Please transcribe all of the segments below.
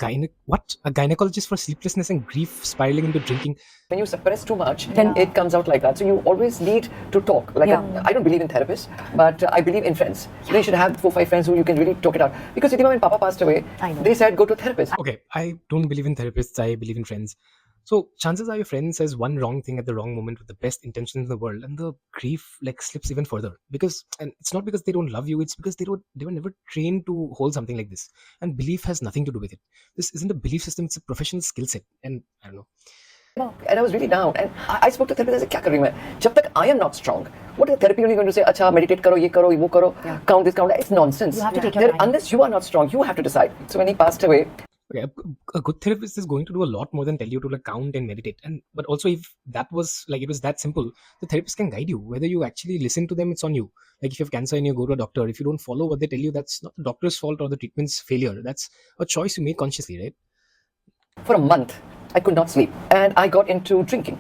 A gynecologist for sleeplessness and grief spiraling into drinking. When you suppress too much, then it comes out like that. So you always need to talk. I don't believe in therapists, but I believe in friends. You should have 4 or 5 friends who you can really talk it out. Because when Papa passed away, they said go to a therapist. Okay, I don't believe in therapists, I believe in friends. So chances are your friend says one wrong thing at the wrong moment with the best intentions in the world, and the grief slips even further. And it's not because they don't love you, it's because they were never trained to hold something like this. And belief has nothing to do with it. This isn't a belief system, it's a professional skill set. And I don't know. And I was really down. And I spoke to therapist. I said, "Kya kar rahi main? Jab tak I am not strong, what is therapy only going to say? Acha, meditate karo, ye karo, wo karo, count this, count that." It's nonsense. You have to take your time. Unless you are not strong, you have to decide. So when he passed away, Okay, a good therapist is going to do a lot more than tell you to count and meditate. But also, if that was it was that simple, the therapist can guide you. Whether you actually listen to them, it's on you. Like if you have cancer and you go to a doctor, if you don't follow what they tell you, that's not the doctor's fault or the treatment's failure. That's a choice you make consciously, right? for a month, I could not sleep. And I got into drinking.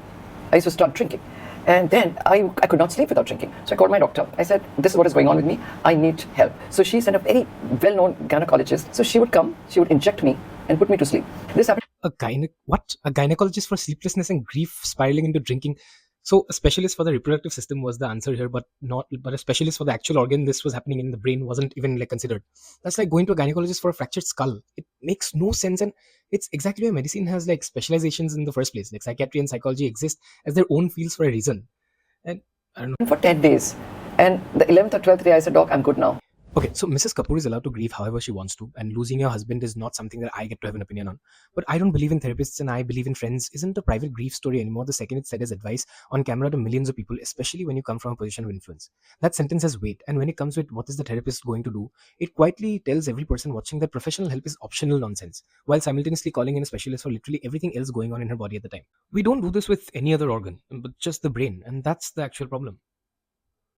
I used to start drinking. And then I could not sleep without drinking. So I called my doctor. I said, this is what is going on with me. I need help. So she sent a very well-known gynecologist. So she would come, she would inject me and put me to sleep. This happened. A gynecologist for sleeplessness and grief spiraling into drinking. So a specialist for the reproductive system was the answer here, but a specialist for the actual organ this was happening in the brain wasn't even considered. That's like going to a gynecologist for a fractured skull. It makes no sense, and it's exactly why medicine has specializations in the first place. Like psychiatry and psychology exist as their own fields for a reason. And I don't know. For 10 days. And the 11th or 12th day I said, Doc, I'm good now. Okay, so Mrs. Kapoor is allowed to grieve however she wants to, and losing your husband is not something that I get to have an opinion on. But I don't believe in therapists and I believe in friends isn't a private grief story anymore the second it's said as advice on camera to millions of people, especially when you come from a position of influence. That sentence has weight, and when it comes with what is the therapist going to do, it quietly tells every person watching that professional help is optional nonsense, while simultaneously calling in a specialist for literally everything else going on in her body at the time. We don't do this with any other organ, but just the brain, and that's the actual problem.